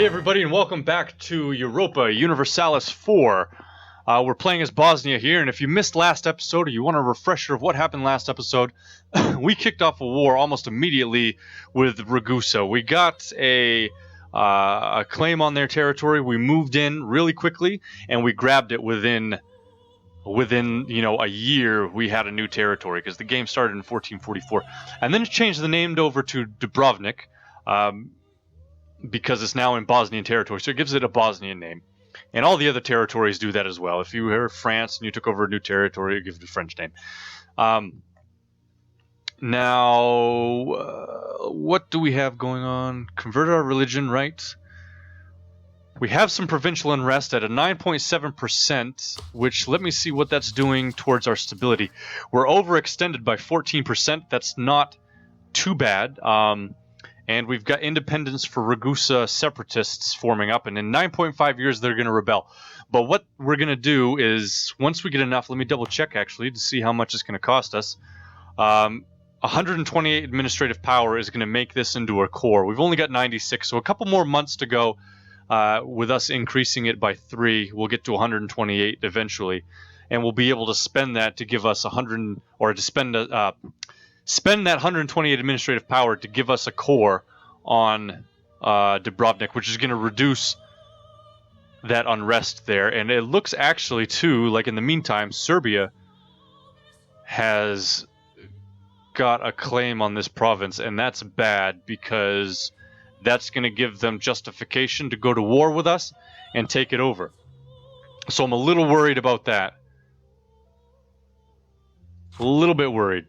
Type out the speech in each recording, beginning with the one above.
everybody, and welcome back to Europa Universalis 4. We're playing as Bosnia here, and if you missed last episode or you want a refresher of what happened last episode, we kicked off a war almost immediately with Ragusa. We got a claim on their territory. We moved in really quickly, and we grabbed it within a year. We had a new territory because the game started in 1444, and then it changed the name over to Dubrovnik. Because it's now in Bosnian territory, so it gives it a Bosnian name. And all the other territories do that as well. If you were France and you took over a new territory, it gives it a French name. What do we have going on? Convert our religion, right? We have some provincial unrest at a 9.7%, which, let me see what that's doing towards our stability. We're overextended by 14%. That's not too bad. And we've got independence for Ragusa separatists forming up, and in 9.5 years they're going to rebel. But what we're going to do is, once we get enough, let me double check actually to see how much it's going to cost us. 128 administrative power is going to make this into a core. We've only got 96, so a couple more months to go. With us increasing it by 3, we'll get to 128 eventually, and we'll be able to spend that to give us 100, or to spend that 128 administrative power to give us a core on Dubrovnik, which is going to reduce that unrest there. And it looks actually, too, like in the meantime, Serbia has got a claim on this province, and that's bad because that's going to give them justification to go to war with us and take it over. So I'm a little worried about that. A little bit worried.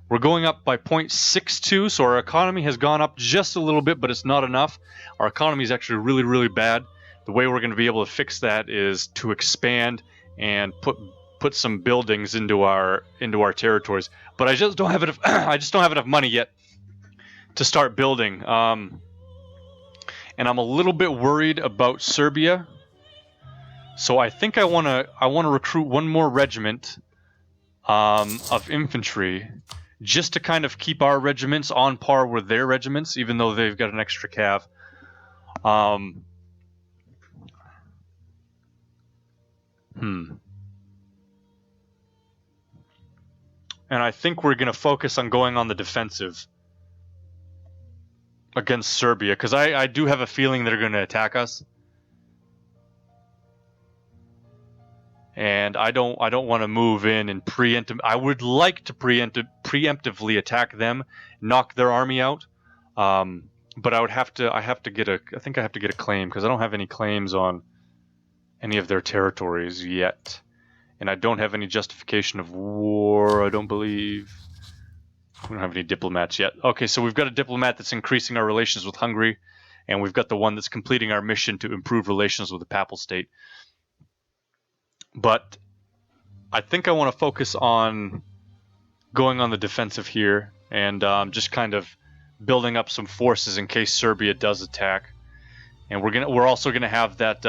We're going up by 0.62, so our economy has gone up just a little bit, but it's not enough. Our economy is actually really, really bad. The way we're going to be able to fix that is to expand and put some buildings into our territories. But I just don't have enough. I just don't have enough money yet to start building. And I'm a little bit worried about Serbia. So I think I want to recruit one more regiment of infantry, just to kind of keep our regiments on par with their regiments, even though they've got an extra cav. And I think we're going to focus on going on the defensive against Serbia, because I do have a feeling they're going to attack us. And I don't want to move in and preempt. I would like to preemptively attack them, knock their army out. But I have to get a claim, because I don't have any claims on any of their territories yet, and I don't have any justification of war. I don't believe. We don't have any diplomats yet. Okay, so we've got a diplomat that's increasing our relations with Hungary, and we've got the one that's completing our mission to improve relations with the Papal State. But I think I want to focus on going on the defensive here, and just kind of building up some forces in case Serbia does attack. And we're also gonna have that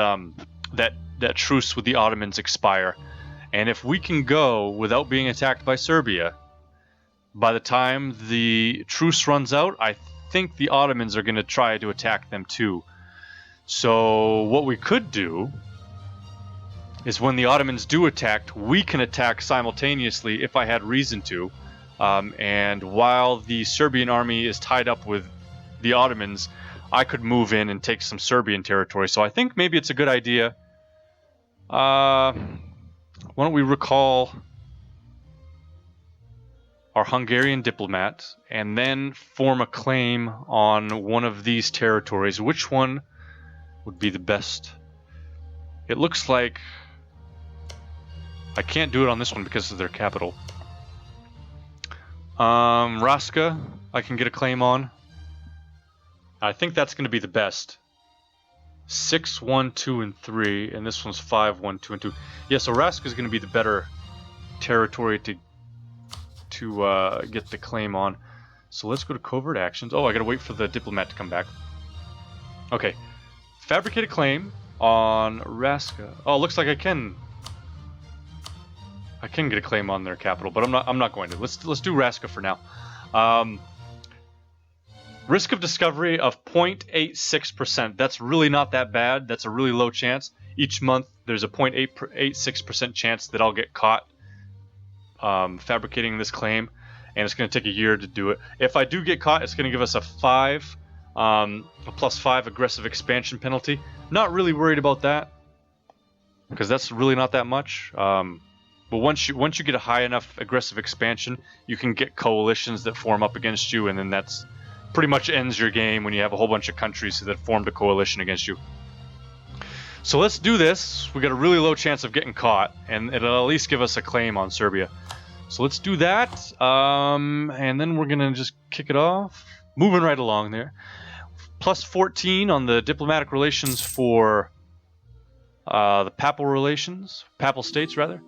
truce with the Ottomans expire. And if we can go without being attacked by Serbia, by the time the truce runs out, I think the Ottomans are going to try to attack them too. So what we could do is, when the Ottomans do attack, we can attack simultaneously if I had reason to. And while the Serbian army is tied up with the Ottomans, I could move in and take some Serbian territory. So I think maybe it's a good idea. Why don't we recall our Hungarian diplomat and then form a claim on one of these territories. Which one would be the best? It looks like I can't do it on this one because of their capital. Raska, I can get a claim on. I think that's going to be the best. 6, 1, 2, and 3, and this one's 5, 1, 2, and 2. Yeah, so Raska is going to be the better territory to get the claim on. So let's go to covert actions. Oh, I got to wait for the diplomat to come back. Okay, fabricate a claim on Raska. Oh, it looks like I can get a claim on their capital, but I'm not going to. Let's do Raska for now. Risk of discovery of 0.86%. That's really not that bad. That's a really low chance. Each month, there's a 0.86% chance that I'll get caught fabricating this claim, and it's going to take a year to do it. If I do get caught, it's going to give us a +5 aggressive expansion penalty. Not really worried about that, because that's really not that much. But once you get a high enough aggressive expansion, you can get coalitions that form up against you, and then that's pretty much ends your game when you have a whole bunch of countries that formed a coalition against you. So let's do this. We got a really low chance of getting caught, and it'll at least give us a claim on Serbia. So let's do that, and then we're gonna just kick it off. Moving right along there. +14 on the diplomatic relations for the Papal states rather.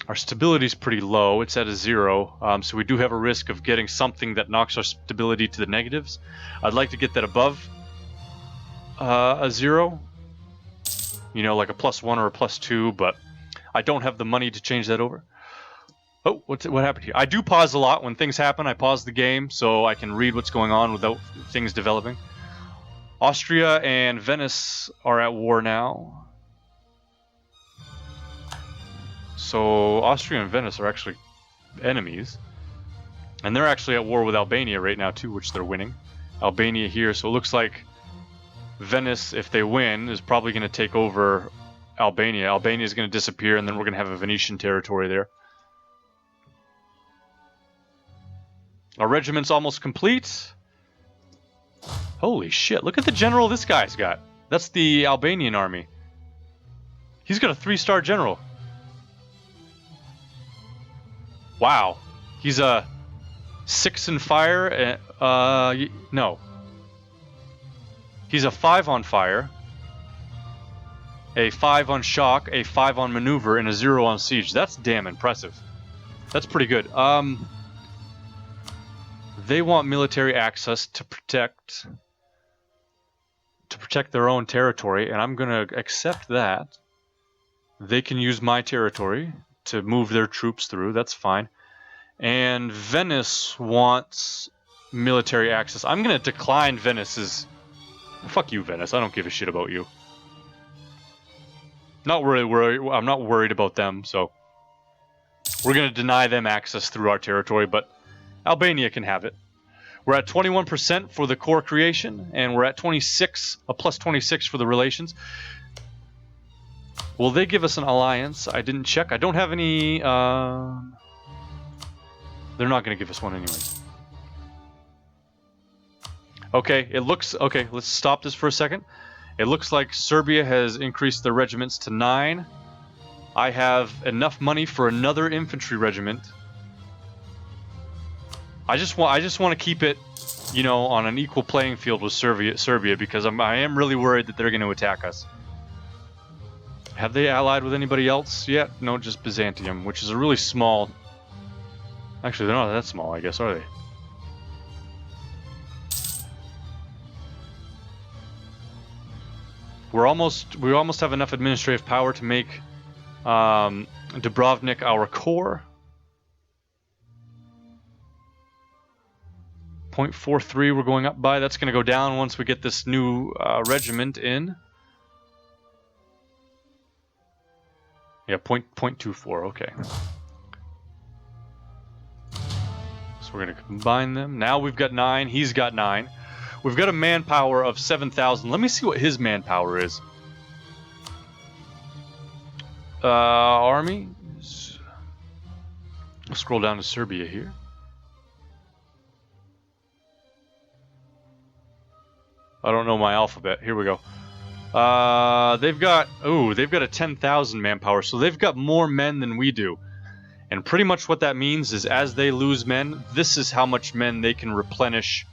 Our stability is pretty low. It's at a 0, so we do have a risk of getting something that knocks our stability to the negatives. I'd like to get that above a 0, you know, like a +1 or a +2, but I don't have the money to change that over. Oh, what happened here? I do pause a lot when things happen. I pause the game so I can read what's going on without things developing. Austria and Venice are at war now. So Austria and Venice are actually enemies. And they're actually at war with Albania right now too, which they're winning. Albania here, so it looks like Venice, if they win, is probably going to take over Albania. Albania is going to disappear, and then we're going to have a Venetian territory there. Our regiment's almost complete. Holy shit, look at the general this guy's got. That's the Albanian army. He's got a 3-star general. Wow. He's a 6 in fire. No. He's a 5 on fire, a 5 on shock, a 5 on maneuver, and a 0 on siege. That's damn impressive. That's pretty good. They want military access to protect their own territory, and I'm going to accept that. They can use my territory to move their troops through. That's fine. And Venice wants military access. I'm going to decline Venice's... Fuck you, Venice. I don't give a shit about you. Not really worried. I'm not worried about them, so we're going to deny them access through our territory, but Albania can have it. We're at 21% for the core creation, and we're at 26, a +26 for the relations. Will they give us an alliance? I didn't check. I don't have any... They're not going to give us one anyway. Okay, it looks... Okay, let's stop this for a second. It looks like Serbia has increased their regiments to 9. I have enough money for another infantry regiment. I just want to keep it, you know, on an equal playing field with Serbia because I am really worried that they're going to attack us. Have they allied with anybody else yet? No, just Byzantium, which is a really small... Actually, they're not that small, I guess, are they? We almost have enough administrative power to make Dubrovnik our core. 0.43 we're going up by. That's going to go down once we get this new regiment in. Yeah, 0.24, okay. So we're going to combine them. Now we've got 9, he's got 9. We've got a manpower of 7,000. Let me see what his manpower is. Army. I'll scroll down to Serbia here. I don't know my alphabet. Here we go. They've got a 10,000 manpower, so they've got more men than we do. And pretty much what that means is as they lose men, this is how much men they can replenish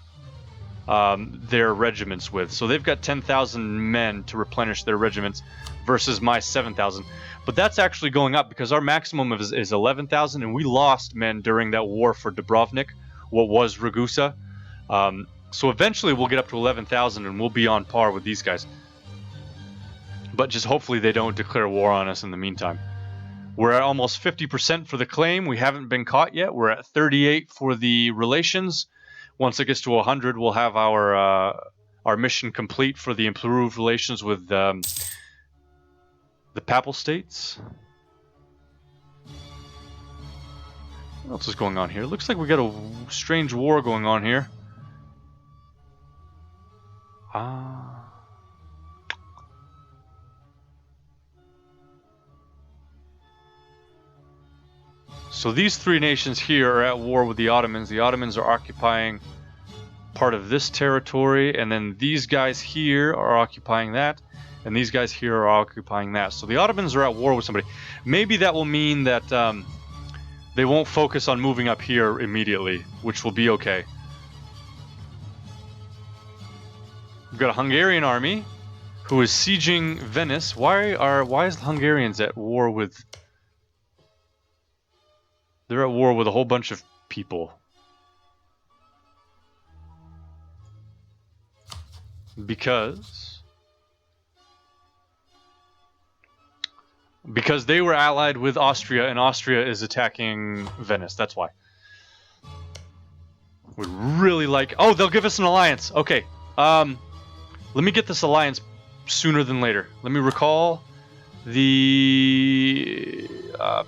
their regiments with. So they've got 10,000 men to replenish their regiments versus my 7,000. But that's actually going up because our maximum is 11,000, and we lost men during that war for Dubrovnik, what was Ragusa. So eventually we'll get up to 11,000 and we'll be on par with these guys. But just hopefully they don't declare war on us in the meantime. We're at almost 50% for the claim. We haven't been caught yet. We're at 38 for the relations. Once it gets to 100, we'll have our mission complete for the improved relations with the Papal States. What else is going on here? Looks like we got a strange war going on here. So these three nations here are at war with the Ottomans. The Ottomans are occupying part of this territory, and then these guys here are occupying that, and these guys here are occupying that. So the Ottomans are at war with somebody. Maybe that will mean that they won't focus on moving up here immediately, which will be okay. We've got a Hungarian army who is sieging Venice. Why is the Hungarians at war with... They're at war with a whole bunch of people. Because they were allied with Austria, and Austria is attacking Venice. That's why. Would really like... Oh, they'll give us an alliance. Okay. Let me get this alliance sooner than later. Let me recall the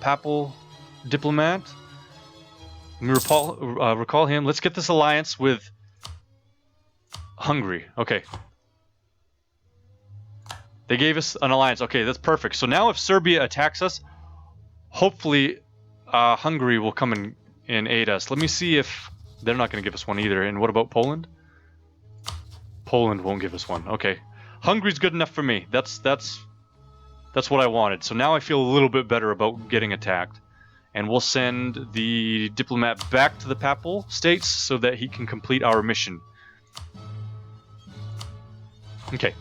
Papal diplomat. Let me recall him. Let's get this alliance with Hungary. Okay. They gave us an alliance. Okay, that's perfect. So now if Serbia attacks us, hopefully Hungary will come and aid us. Let me see if... They're not going to give us one either. And what about Poland? Poland won't give us one. Okay. Hungary's good enough for me. That's what I wanted. So now I feel a little bit better about getting attacked. And we'll send the diplomat back to the Papal States so that he can complete our mission. Okay.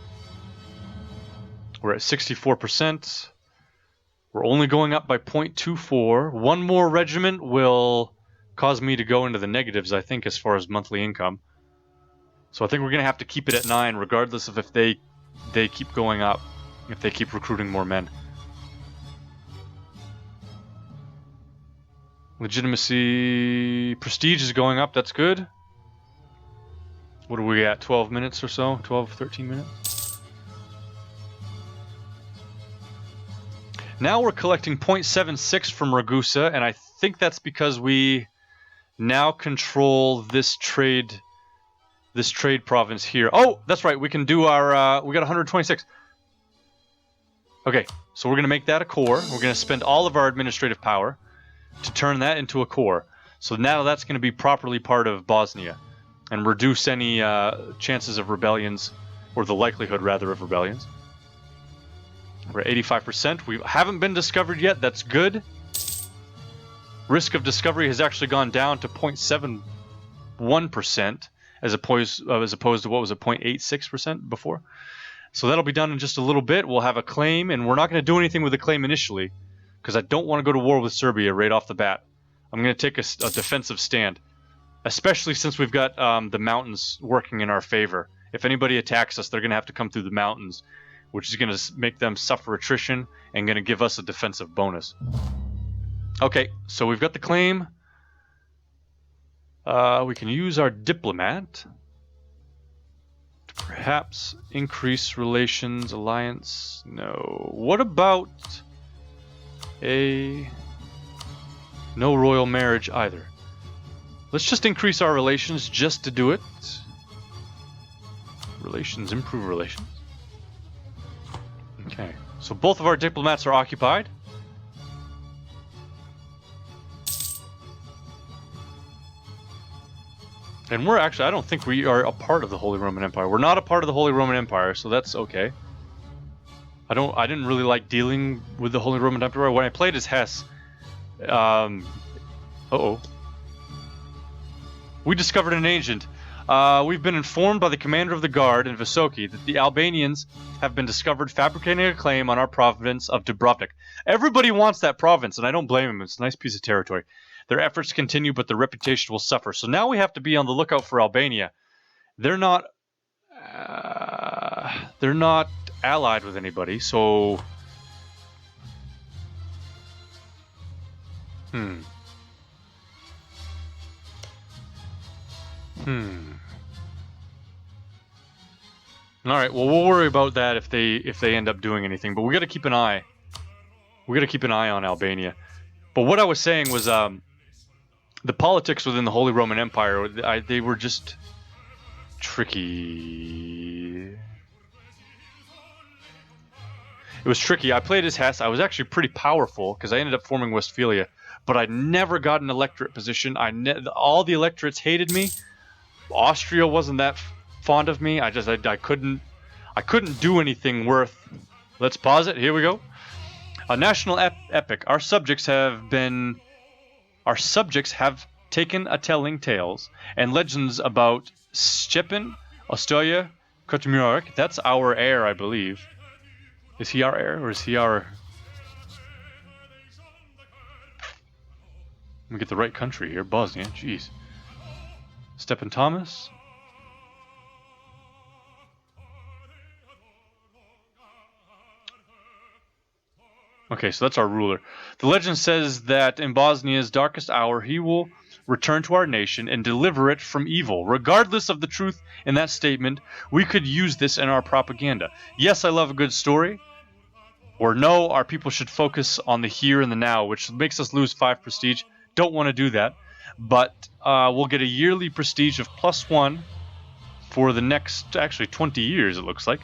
We're at 64%. We're only going up by 0.24. One more regiment will cause me to go into the negatives, I think, as far as monthly income. So I think we're going to have to keep it at 9, regardless of if they keep going up, if they keep recruiting more men. Legitimacy... Prestige is going up, that's good. What are we at, 12 minutes or so? 12, 13 minutes? Now we're collecting 0.76 from Ragusa, and I think that's because we now control this trade province here. Oh, that's right, we can do our... we got 126. Okay, so we're going to make that a core. We're going to spend all of our administrative power to turn that into a core. So now that's going to be properly part of Bosnia and reduce any chances of rebellions, or the likelihood, rather, of rebellions. We're at 85%. We haven't been discovered yet. That's good. Risk of discovery has actually gone down to 0.71% as opposed to what was it, 0.86% before. So that'll be done in just a little bit. We'll have a claim, and we're not going to do anything with the claim initially because I don't want to go to war with Serbia right off the bat. I'm going to take a defensive stand, especially since we've got the mountains working in our favor. If anybody attacks us, they're going to have to come through the mountains, which is going to make them suffer attrition and going to give us a defensive bonus. Okay, so we've got the claim. We can use our diplomat to perhaps increase relations, alliance. No. What about no royal marriage either? Let's just increase our relations just to do it. Relations, improve relations. Okay, so both of our diplomats are occupied. And we're actually, I don't think we are a part of the Holy Roman Empire. We're not a part of the Holy Roman Empire, so that's okay. I didn't really like dealing with the Holy Roman Empire. When I played as Hess, we discovered an agent. We've been informed by the commander of the guard in Visoki that the Albanians have been discovered fabricating a claim on our province of Dubrovnik. Everybody wants that province, and I don't blame them. It's a nice piece of territory. Their efforts continue, but their reputation will suffer. So now we have to be on the lookout for Albania. They're not allied with anybody, so... All right. Well, we'll worry about that if they end up doing anything. But we got to keep an eye. We got to keep an eye on Albania. But what I was saying was, the politics within the Holy Roman Empire, they were just tricky. It was tricky. I played as Hesse. I was actually pretty powerful because I ended up forming Westphalia, but I never got an electorate position. All the electorates hated me. Austria wasn't that fond of me. I couldn't do anything worth. Let's pause it. Here we go. A national epic. Our subjects have taken a telling tales and legends about Stjepan, Ostoja, Kotumurek. That's our heir, I believe. Is he our heir, or is he our... Let me get the right country here. Bosnia, jeez. Stjepan Thomas. Okay, so that's our ruler. The legend says that in Bosnia's darkest hour, he will return to our nation and deliver it from evil. Regardless of the truth in that statement, we could use this in our propaganda. Yes, I love a good story. Or no, our people should focus on the here and the now, which makes us lose 5 prestige. Don't want to do that. But we'll get a yearly prestige of +1 for the next, actually 20 years, it looks like.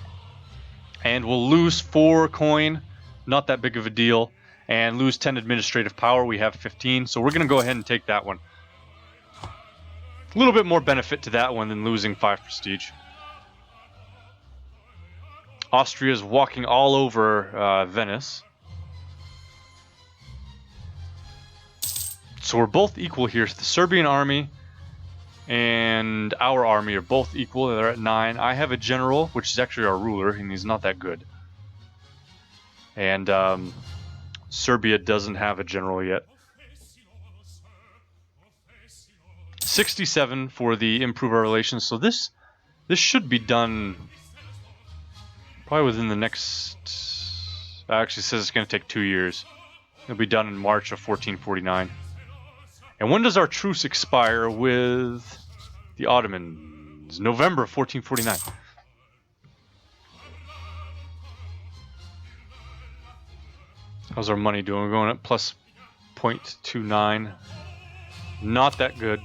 And we'll lose 4 coin. Not that big of a deal. And lose 10 administrative power. We have 15. So we're going to go ahead and take that one. A little bit more benefit to that one than losing 5 prestige. Austria is walking all over Venice. So we're both equal here. The Serbian army and our army are both equal. They're at 9. I have a general, which is actually our ruler, and he's not that good. And Serbia doesn't have a general yet. 67 for the improve our relations. So this should be done probably within the next... Actually, it says it's going to take 2 years. It'll be done in March of 1449. And when does our truce expire with the Ottomans? November of 1449. How's our money doing? We're going up plus 0.29. Not that good.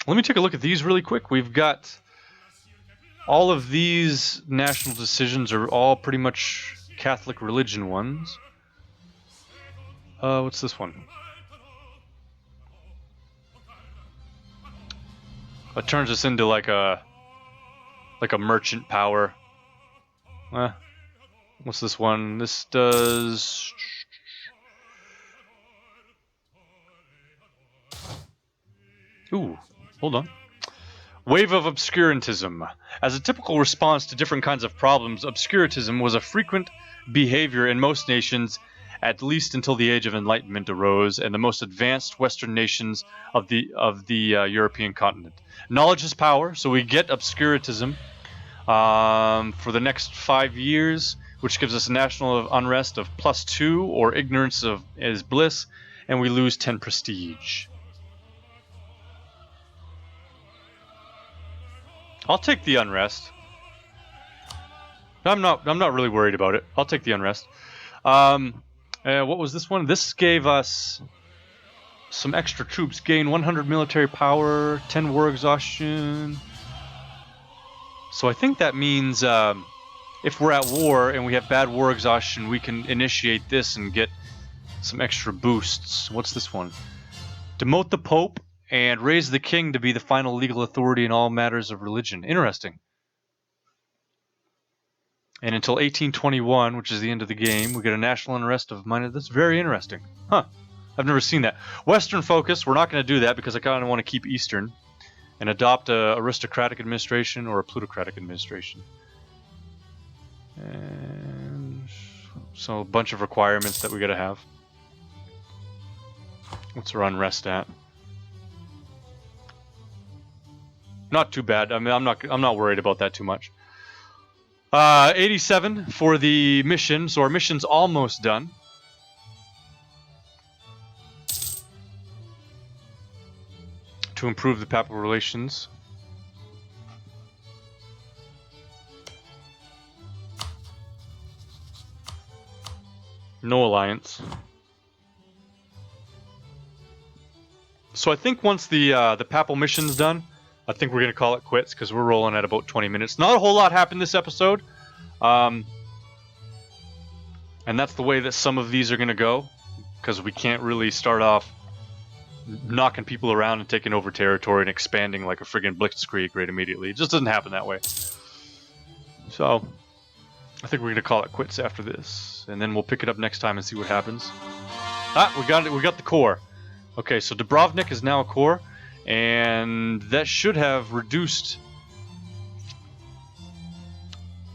Let me take a look at these really quick. We've got all of these national decisions are all pretty much Catholic religion ones. What's this one? It turns us into like a merchant power. What's this one? This does... Ooh, hold on. Wave of obscurantism. As a typical response to different kinds of problems, obscurantism was a frequent behavior in most nations, at least until the Age of Enlightenment arose, and the most advanced Western nations of the European continent. Knowledge is power, so we get obscurantism for the next 5 years, which gives us a national unrest of +2, or ignorance is bliss, and we lose 10 prestige. I'll take the unrest. I'm not really worried about it. I'll take the unrest. What was this one? This gave us some extra troops. Gain 100 military power, 10 war exhaustion. So I think that means if we're at war and we have bad war exhaustion, we can initiate this and get some extra boosts. What's this one? Demote the Pope and raise the king to be the final legal authority in all matters of religion. Interesting. And until 1821, which is the end of the game, we get a national unrest of minor. That's very interesting. Huh. I've never seen that. Western focus, we're not going to do that because I kind of want to keep Eastern and adopt a aristocratic administration or a plutocratic administration. And so a bunch of requirements that we got to have. What's our unrest at? Not too bad. I mean, I'm not worried about that too much. 87 for the mission, so our mission's almost done. to improve the papal relations. No alliance. So I think once the papal mission's done, I think we're gonna call it quits because we're rolling at about 20 minutes. Not a whole lot happened this episode, and that's the way that some of these are gonna go, because we can't really start off knocking people around and taking over territory and expanding like a friggin' blitzkrieg right immediately. It just doesn't happen that way. So I think we're gonna call it quits after this, and then we'll pick it up next time and see what happens. Ah, we got it. We got the core. Okay, so Dubrovnik is now a core, and that should have reduced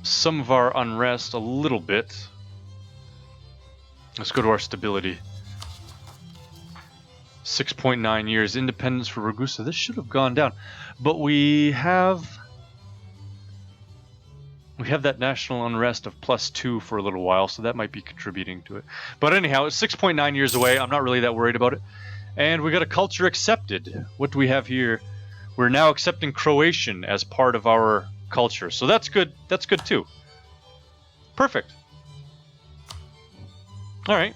some of our unrest a little bit. Let's go to our stability. 6.9 years independence for Ragusa. This should have gone down, but we have that national unrest of +2 for a little while, so that might be contributing to it. But anyhow, it's 6.9 years away. I'm not really that worried about it. And we got a culture accepted. What do we have here? We're now accepting Croatian as part of our culture, so that's good. That's good too. Perfect. All right.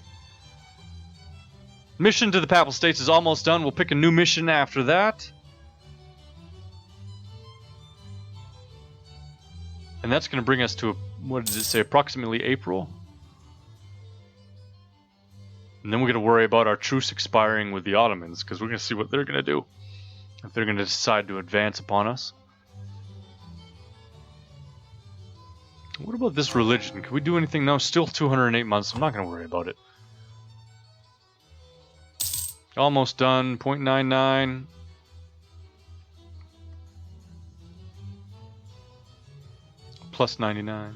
Mission to the Papal States is almost done. We'll pick a new mission after that. And that's going to bring us to, what does it say, approximately April? And then we're going to worry about our truce expiring with the Ottomans, because we're going to see what they're going to do. If they're going to decide to advance upon us. What about this religion? Can we do anything? No, still 208 months. I'm not going to worry about it. Almost done. 0.99. Plus 99.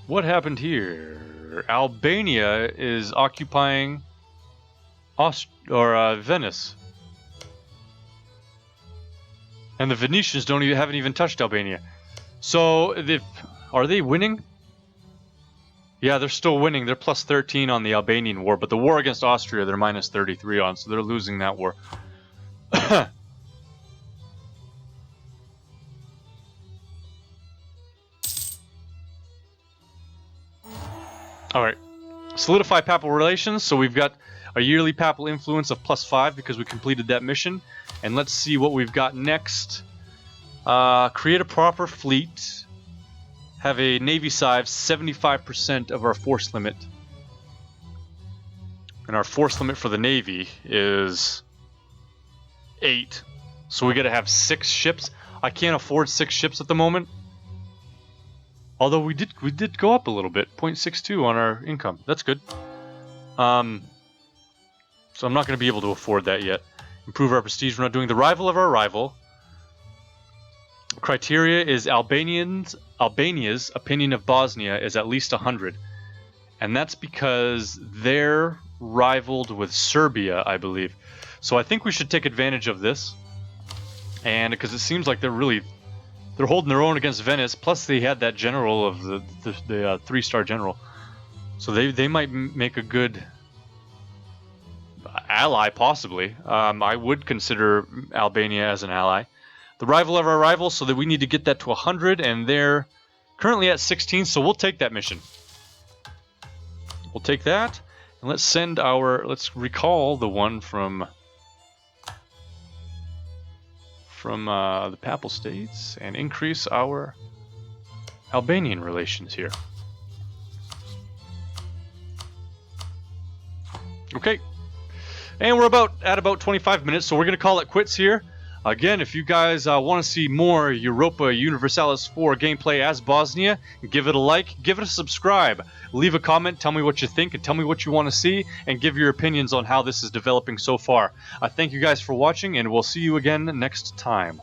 What happened here? Albania is occupying Venice, and the Venetians haven't even touched Albania. So, are they winning? Yeah, they're still winning. They're plus 13 on the Albanian war, but the war against Austria they're minus 33 on, so they're losing that war. Alright, solidify papal relations, so we've got a yearly papal influence of +5 because we completed that mission. And let's see what we've got next. Create a proper fleet. Have a navy size 75% of our force limit. And our force limit for the navy is 8. So we gotta have 6 ships. I can't afford 6 ships at the moment. Although we did go up a little bit, 0.62 on our income. That's good. So I'm not going to be able to afford that yet. Improve our prestige. We're not doing the rival of our rival. Criteria is Albania's opinion of Bosnia is at least 100. And that's because they're rivaled with Serbia, I believe. So I think we should take advantage of this. And because it seems like they're holding their own against Venice, plus they had that general of the 3-star general. So they might make a good ally, possibly. I would consider Albania as an ally. The rival of our rival, so that we need to get that to 100, and they're currently at 16, so we'll take that mission. We'll take that, and let's recall the one from the Papal States and increase our Albanian relations here. Okay, and we're at about 25 minutes, so we're going to call it quits here. Again, if you guys want to see more Europa Universalis 4 gameplay as Bosnia, give it a like, give it a subscribe, leave a comment, tell me what you think, and tell me what you want to see, and give your opinions on how this is developing so far. I thank you guys for watching, and we'll see you again next time.